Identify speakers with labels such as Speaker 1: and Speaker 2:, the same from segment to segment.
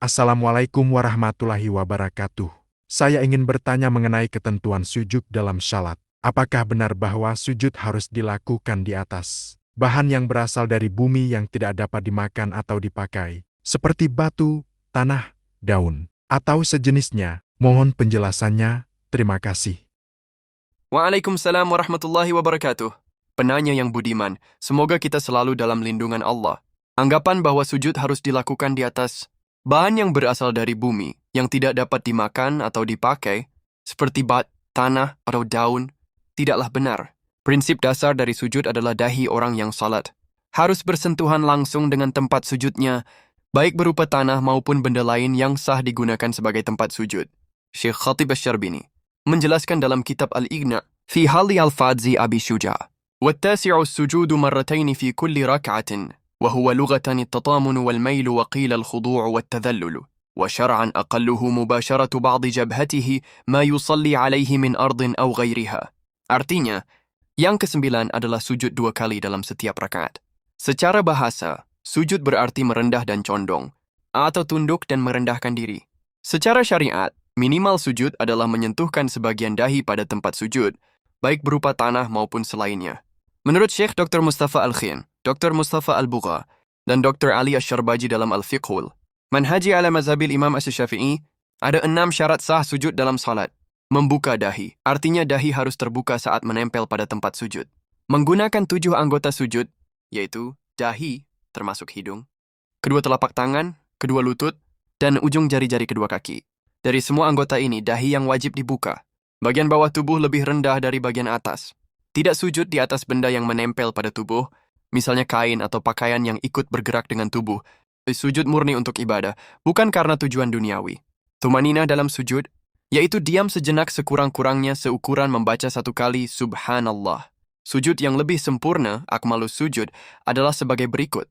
Speaker 1: Assalamualaikum warahmatullahi wabarakatuh. Saya ingin bertanya mengenai ketentuan sujud dalam salat. Apakah benar bahwa sujud harus dilakukan di atas bahan yang berasal dari bumi yang tidak dapat dimakan atau dipakai, seperti batu, tanah, daun, atau sejenisnya? Mohon penjelasannya. Terima kasih.
Speaker 2: Waalaikumsalam warahmatullahi wabarakatuh. Penanya yang budiman, semoga kita selalu dalam lindungan Allah. Anggapan bahwa sujud harus dilakukan di atas bahan yang berasal dari bumi, yang tidak dapat dimakan atau dipakai, seperti tanah, atau daun, tidaklah benar. Prinsip dasar dari sujud adalah dahi orang yang salat harus bersentuhan langsung dengan tempat sujudnya, baik berupa tanah maupun benda lain yang sah digunakan sebagai tempat sujud. Syekh Khatib Asy-Syarbini menjelaskan dalam kitab Al-Ighna fi Hali Al-Fadzi Abi Syuja. وَالتَّاسِعُ السُّجُودُ مَرَّتَيْنِ فِي كُلِّ رَكْعَةٍ وَهُوَ لُغَةً التَّطَامُنُ وَالْمَيْلُ وَقِيلَ الْخُضُوعُ وَالتَّذَلُّلُ وشرعا أقله مباشرة بعض جبهته ما يصلي عليه من أرض أو غيرها. Artinya, yang kesembilan adalah sujud 2 kali dalam setiap rakaat. Secara bahasa, sujud berarti merendah dan condong, atau tunduk dan merendahkan diri. Secara syariat, minimal sujud adalah menyentuhkan sebagian dahi pada tempat sujud, baik berupa tanah maupun selainnya. Menurut Syekh Dr. Mustafa Al-Khin, Dr. Mustafa Al-Bugha, dan Dr. Ali Asy-Syarbaji dalam Al-Fiqhul Manhaji ala Mazhabil Imam Asy-Syafi'i, ada 6 syarat sah sujud dalam salat. Membuka dahi, artinya dahi harus terbuka saat menempel pada tempat sujud. Menggunakan 7 anggota sujud, yaitu dahi, termasuk hidung, kedua telapak tangan, kedua lutut, dan ujung jari-jari kedua kaki. Dari semua anggota ini, dahi yang wajib dibuka. Bagian bawah tubuh lebih rendah dari bagian atas. Tidak sujud di atas benda yang menempel pada tubuh, misalnya kain atau pakaian yang ikut bergerak dengan tubuh. Sujud murni untuk ibadah, bukan karena tujuan duniawi. Tumanina dalam sujud, yaitu diam sejenak sekurang-kurangnya seukuran membaca 1 kali Subhanallah. Sujud yang lebih sempurna, akmalus sujud, adalah sebagai berikut.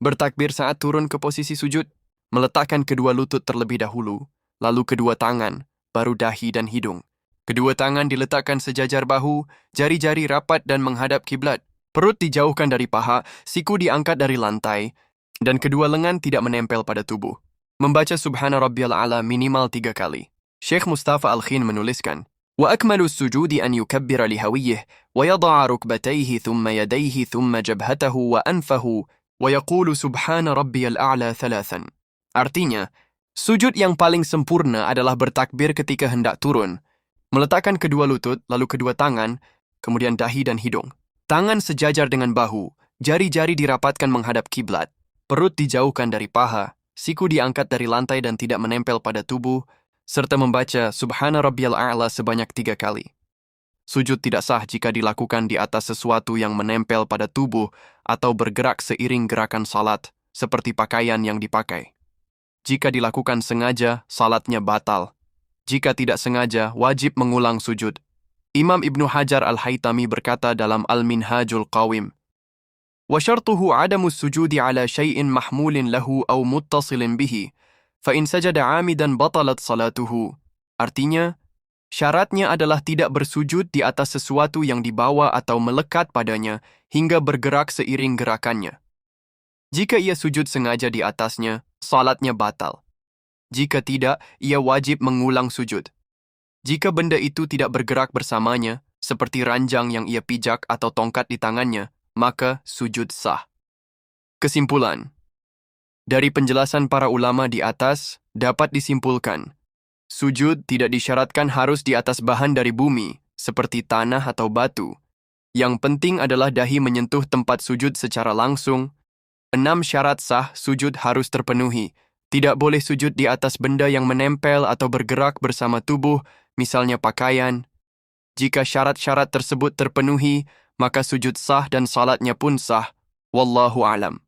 Speaker 2: Bertakbir saat turun ke posisi sujud, meletakkan kedua lutut terlebih dahulu, lalu kedua tangan, baru dahi dan hidung. Kedua tangan diletakkan sejajar bahu, jari-jari rapat dan menghadap kiblat. Perut dijauhkan dari paha, siku diangkat dari lantai, dan kedua lengan tidak menempel pada tubuh. Membaca Subhana Rabbiyal A'la minimal 3 kali. Syekh Mustafa Al-Khin menuliskan, وَأَكْمَلُ السُّجُودِ أَنْ يُكَبِّرَ لِهَوِيِّهِ وَيَضَعَ رُكْبَتَيْهِ ثُمَّ يَدَيْهِ ثُمَّ جَبْهَتَهُ وَأَنْفَهُ وَيَقُولُ سُبْحَانَ رَبِّيَ الْأَعْلَى ثَلَاثًا. Artinya, sujud yang paling sempurna adalah bertakbir ketika hendak turun, meletakkan kedua lutut, lalu kedua tangan, kemudian dahi dan hidung. Tangan sejajar dengan bahu, jari-jari dirapatkan menghadap kiblat, perut dijauhkan dari paha, siku diangkat dari lantai dan tidak menempel pada tubuh, serta membaca Subhana Rabbiyal A'la sebanyak 3 kali. Sujud tidak sah jika dilakukan di atas sesuatu yang menempel pada tubuh atau bergerak seiring gerakan salat, seperti pakaian yang dipakai. Jika dilakukan sengaja, salatnya batal. Jika tidak sengaja, wajib mengulang sujud. Imam Ibnu Hajar Al-Haytami berkata dalam Al-Minhajul Qawim, وَشَرْطُهُ عَدَمُ السُّجُودِ عَلَى شَيْءٍ مَحْمُولٍ لَهُ أَوْ مُتَّصِلٍ بِهِ فَإِنْ سَجَدَ عَامِدًا بَطَلَتْ صَلَاتُهُ. Artinya, syaratnya adalah tidak bersujud di atas sesuatu yang dibawa atau melekat padanya hingga bergerak seiring gerakannya. Jika ia sujud sengaja di atasnya, salatnya batal. Jika tidak, ia wajib mengulang sujud. Jika benda itu tidak bergerak bersamanya, seperti ranjang yang ia pijak atau tongkat di tangannya, maka sujud sah. Kesimpulan. Dari penjelasan para ulama di atas, dapat disimpulkan, sujud tidak disyaratkan harus di atas bahan dari bumi, seperti tanah atau batu. Yang penting adalah dahi menyentuh tempat sujud secara langsung. 6 syarat sah sujud harus terpenuhi. Tidak boleh sujud di atas benda yang menempel atau bergerak bersama tubuh, misalnya pakaian. Jika syarat-syarat tersebut terpenuhi, maka sujud sah dan salatnya pun sah. Wallahu a'lam.